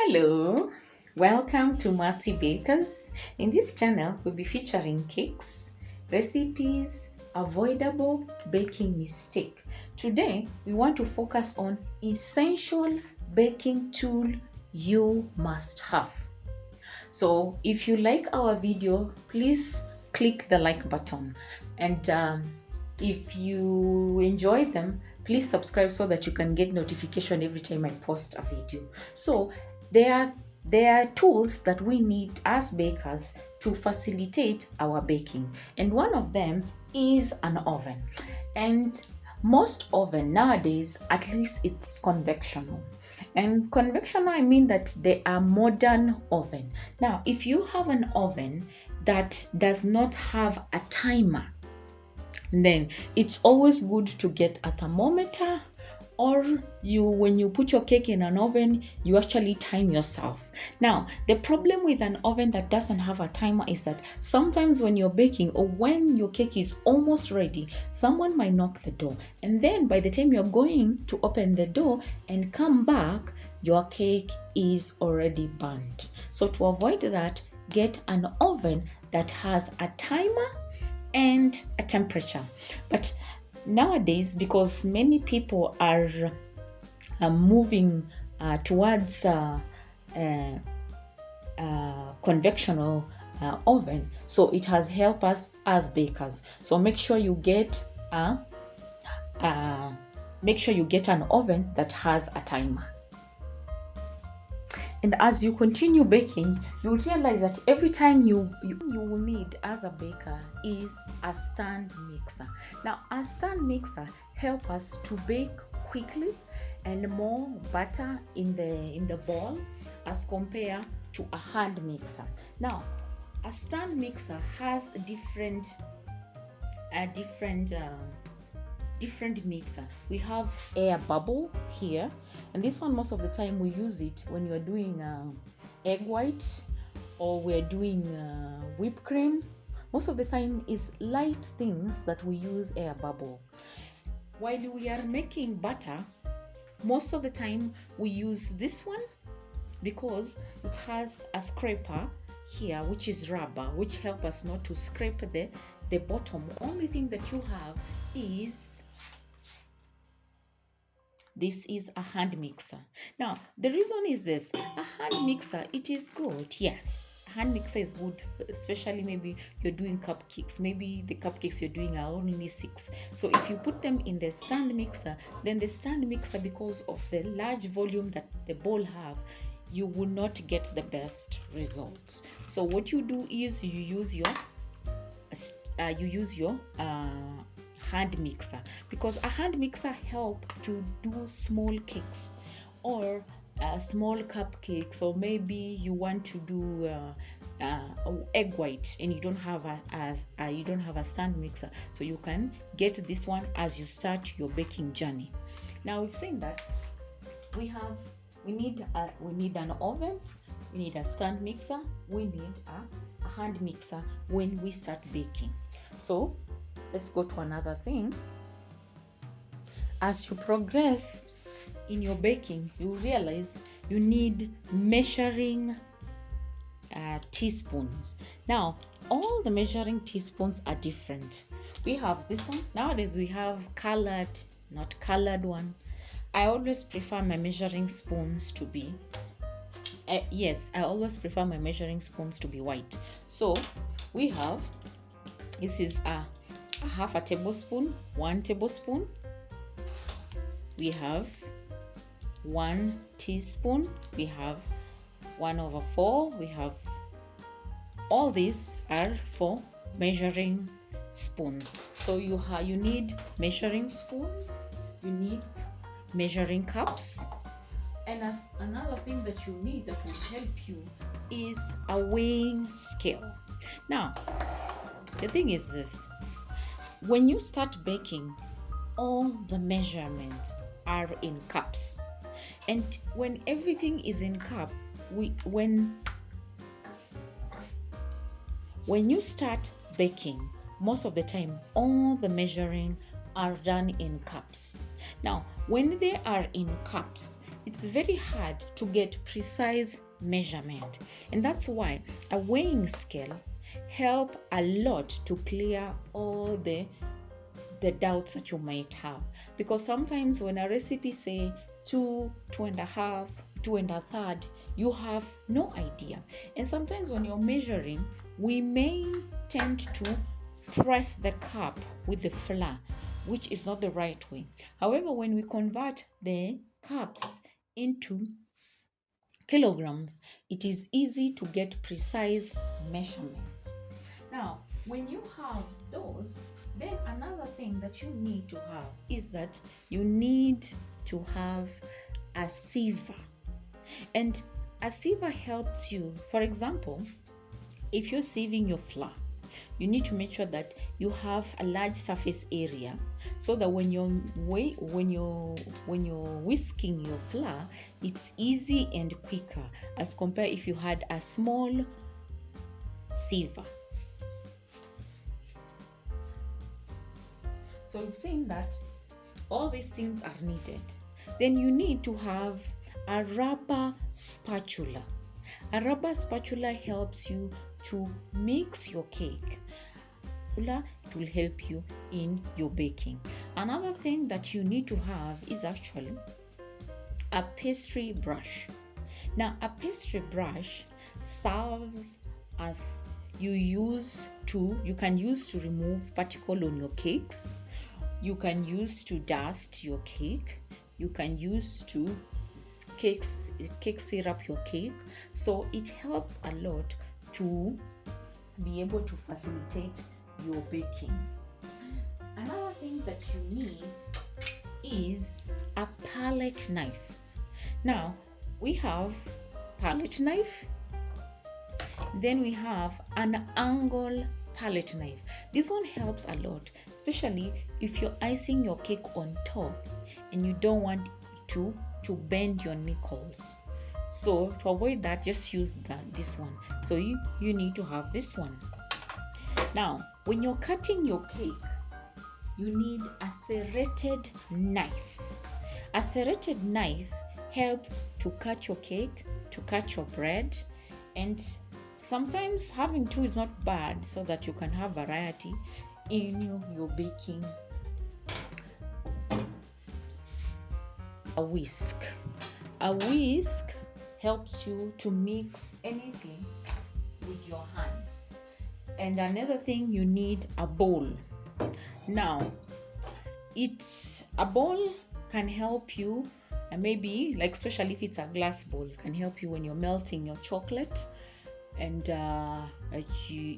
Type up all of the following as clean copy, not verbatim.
Hello, welcome to Marty Bakers. In this channel, we'll be featuring cakes, recipes, avoidable baking mistake. Today, we want to focus on essential baking tool you must have. So, if you like our video, please click the like button. And if you enjoy them, please subscribe so that you can get notification every time I post a video. So there are tools that we need as bakers to facilitate our baking, and one of them is an oven. And most oven nowadays, at least it's convectional. And convectional, I mean that they are modern oven. Now, if you have an oven that does not have a timer, then it's always good to get a thermometer, or when you put your cake in an oven, you actually time yourself. Now, the problem with an oven that doesn't have a timer is that sometimes when you're baking or when your cake is almost ready, someone might knock the door, and then by the time you're going to open the door and come back, your cake is already burned. So to avoid that, get an oven that has a timer and a temperature. But nowadays, because many people are moving towards convectional oven, so it has helped us as bakers. So make sure you get an oven that has a timer. And as you continue baking, you'll realize that every time you will need as a baker is a stand mixer. Now, a stand mixer helps us to bake quickly and more butter in the bowl as compared to a hand mixer. Now, a stand mixer has different mixer. We have air bubble here, and this one most of the time we use it when you're doing egg white, or we're doing whipped cream. Most of the time is light things that we use air bubble. While we are making butter, most of the time we use this one because it has a scraper here, which is rubber, which help us not to scrape the bottom. The only thing that you have is this is a hand mixer. Now, the reason is this: a hand mixer, it is good. Yes, a hand mixer is good, especially maybe you're doing cupcakes. Maybe the cupcakes you're doing are only 6. So if you put them in the stand mixer, then the stand mixer, because of the large volume that the bowl have, you will not get the best results. So what you do is you use your hand mixer, because a hand mixer help to do small cakes or small cupcakes, or maybe you want to do egg white and you don't have a stand mixer, so you can get this one as you start your baking journey. Now, we've seen that we need an oven, we need a stand mixer, we need a hand mixer when we start baking. So let's go to another thing. As you progress in your baking, you realize you need measuring teaspoons. Now, all the measuring teaspoons are different. We have this one. Nowadays, we have colored, not colored one. I always prefer my measuring spoons to be white. So we have, this is a half a tablespoon, 1 tablespoon. We have 1 teaspoon. We have 1/4. We have, all these are for measuring spoons. So you need measuring spoons, you need measuring cups, and another thing that you need that will help you is a weighing scale. Now, the thing is this: when you start baking, all the measurements are in cups, and when everything is in cup, when you start baking, most of the time all the measuring are done in cups. Now, when they are in cups, it's very hard to get precise measurement, and that's why a weighing scale help a lot to clear all the doubts that you might have. Because sometimes when a recipe say 2.5, 2.3, you have no idea. And sometimes when you're measuring, we may tend to press the cup with the flour, which is not the right way. However, when we convert the cups into kilograms, it is easy to get precise measurements. Now, when you have those, then another thing that you need to have is that you need to have a sieve. And a sieve helps you. For example, if you're sieving your flour, you need to make sure that you have a large surface area, so that when you're whisking your flour, it's easy and quicker as compared if you had a small sieve. So you've seen that all these things are needed. Then you need to have a rubber spatula. A rubber spatula helps you to mix your cake. It will help you in your baking. Another thing that you need to have is actually a pastry brush. Now, a pastry brush serves as you can use to remove particle on your cakes. You can use to dust your cake. You can use to cake syrup your cake. So it helps a lot to be able to facilitate your baking. Another thing that you need is a palette knife. Now, we have palette knife. Then we have an angle palette knife. This one helps a lot, especially if you're icing your cake on top and you don't want to bend your knuckles. So to avoid that, just use this one. So you need to have this one. Now, when you're cutting your cake, you need a serrated knife. A serrated knife helps to cut your cake, to cut your bread, and sometimes having two is not bad, so that you can have variety in your baking. A whisk. A whisk helps you to mix anything with your hands. And another thing, you need a bowl. Now, a bowl can help you, and maybe especially if it's a glass bowl, can help you when you're melting your chocolate, and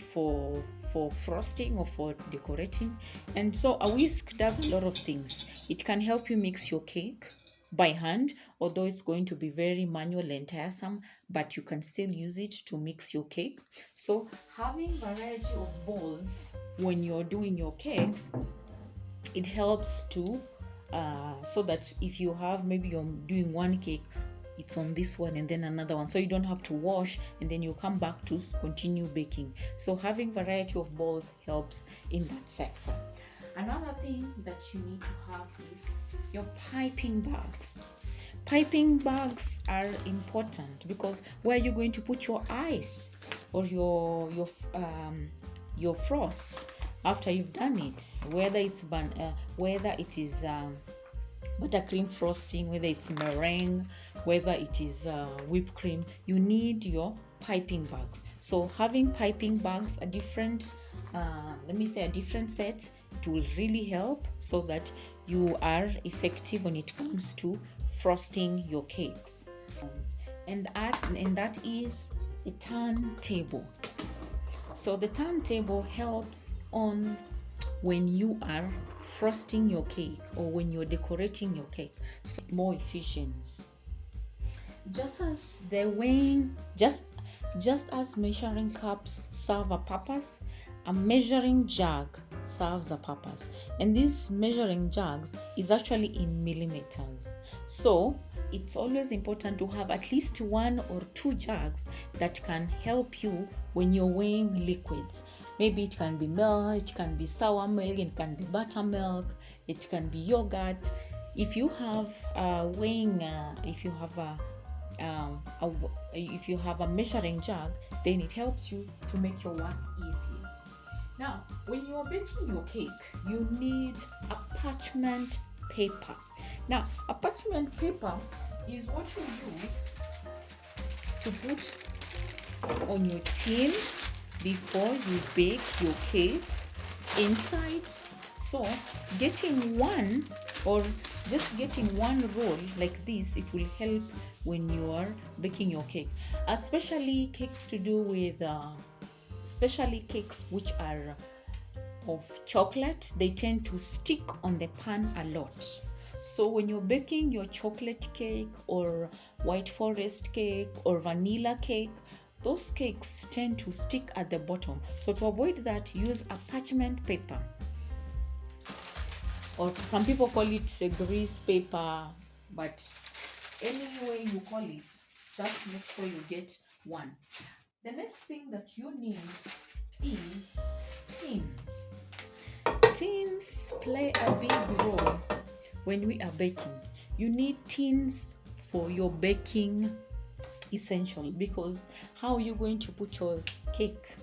for frosting or for decorating. And so a whisk does a lot of things. It can help you mix your cake by hand, although it's going to be very manual and tiresome, but you can still use it to mix your cake. So having variety of bowls when you're doing your cakes, it helps to so that if you have, maybe you're doing one cake, it's on this one and then another one, so you don't have to wash and then you come back to continue baking. So having variety of bowls helps in that sector. Another thing that you need to have is your piping bags. Piping bags are important because where you're going to put your ice or your frost after you've done it, whether it is buttercream frosting, whether it's meringue, whether it is whipped cream, you need your piping bags. So having piping bags, a different set, it will really help so that you are effective when it comes to frosting your cakes. And that is a turntable. So the turntable helps on when you are frosting your cake or when you're decorating your cake, so more efficient. Just as measuring cups serve a purpose, a measuring jug serves a purpose. And these measuring jugs is actually in millimeters. So it's always important to have at least one or two jugs that can help you when you're weighing liquids. Maybe it can be milk, it can be sour milk, it can be buttermilk, it can be yogurt. if you have weighing, if you have a measuring jug, then it helps you to make your work easier. Now, when you are baking your cake, you need a parchment paper. Now, a parchment paper is what you use to put on your tin before you bake your cake inside. So getting one, or just getting one roll like this, it will help when you are baking your cake, especially cakes to do with especially cakes which are of chocolate. They tend to stick on the pan a lot. So when you're baking your chocolate cake or white forest cake or vanilla cake, those cakes tend to stick at the bottom. So to avoid that, use a parchment paper, or some people call it a grease paper, but any way you call it, just make sure you get one. The next thing that you need is tins. Tins play a big role when we are baking. You need tins for your baking essential, because how are you going to put your cake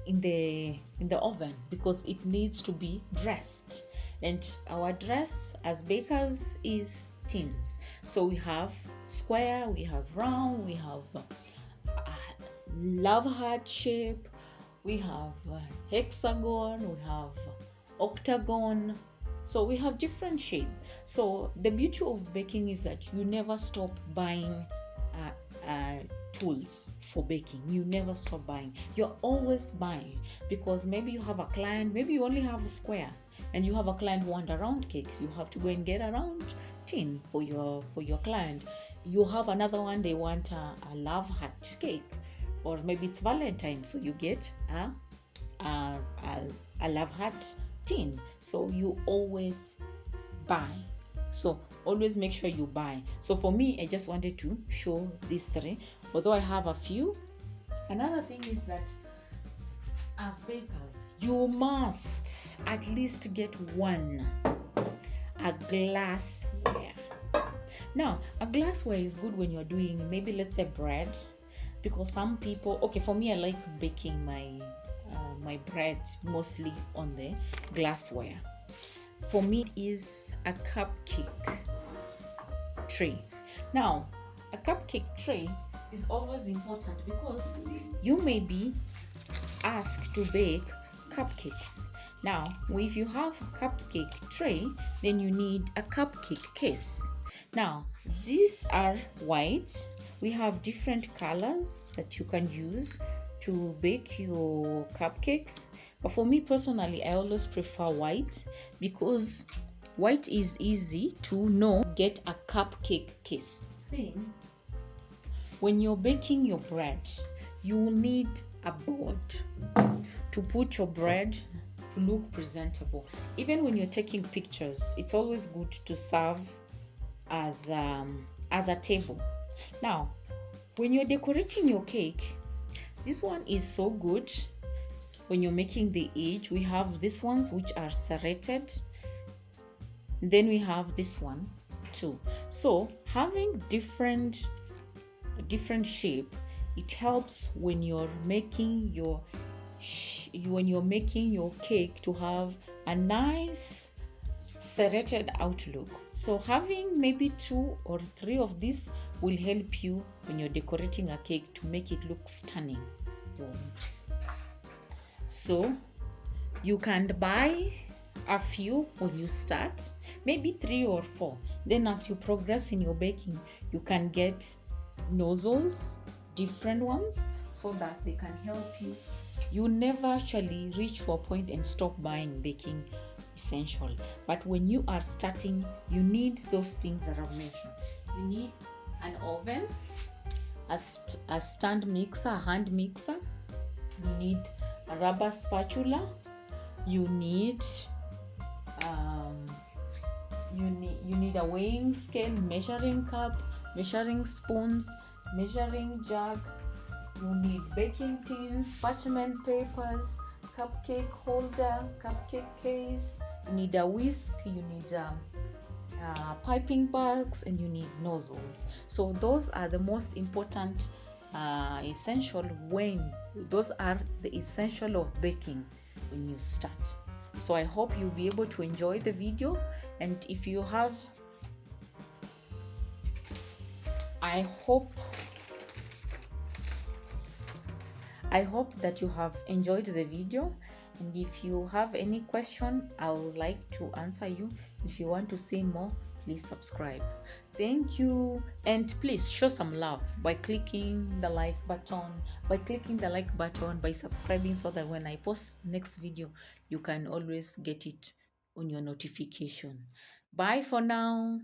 in the oven, because it needs to be dressed, and our dress as bakers is tins. So we have square, we have round, we have love heart shape, we have hexagon, we have octagon. So we have different shape. So the beauty of baking is that you never stop buying tools for baking. You never stop buying. You're always buying, because maybe you have a client, maybe you only have a square, and you have a client who want a round cake. You have to go and get a round tin for your client. You have another one, they want a love heart cake, or maybe it's Valentine, so you get a love heart tin. So you always buy. So always make sure you buy. So for me, I just wanted to show these three, although I have a few. Another thing is that as bakers, you must at least get a glassware. Now, a glassware is good when you're doing, maybe let's say bread, because some people, okay, for me, I like baking my bread mostly on the glassware. For me, it is a cupcake tray. Now, a cupcake tray is always important, because you may be asked to bake cupcakes. Now, if you have a cupcake tray, then you need a cupcake case. Now, these are white. We have different colors that you can use to bake your cupcakes, but for me personally, I always prefer white, because white is easy to know. Get a cupcake case. Then when you're baking your bread, you will need a board to put your bread to look presentable. Even when you're taking pictures, it's always good to serve as a table. Now, when you're decorating your cake, this one is so good. When you're making the edge, we have these ones which are serrated. Then we have this one too. So having different shape, it helps when you're making your cake to have a nice serrated outlook. So having maybe 2 or 3 of these will help you when you're decorating a cake to make it look stunning. So you can buy a few when you start, maybe 3 or 4. Then as you progress in your baking, you can get nozzles, different ones, so that they can help you. You never actually reach for a point and stop buying baking essential. But when you are starting, you need those things that I've mentioned. You need an oven, a stand mixer, a hand mixer. You need a rubber spatula. You need a weighing scale, measuring cup, measuring spoons, measuring jug. You need baking tins, parchment papers, cupcake holder, cupcake case. You need a whisk. You need piping bags, and you need nozzles. So those are the most important essential when those are the essential of baking when you start. So I hope you'll be able to enjoy the video, and if you have, I hope that you have enjoyed the video, and if you have any question, I would like to answer you. If you want to see more, please subscribe. Thank you, and please show some love by clicking the like button, by subscribing, so that when I post next video, you can always get it on your notification. Bye for now.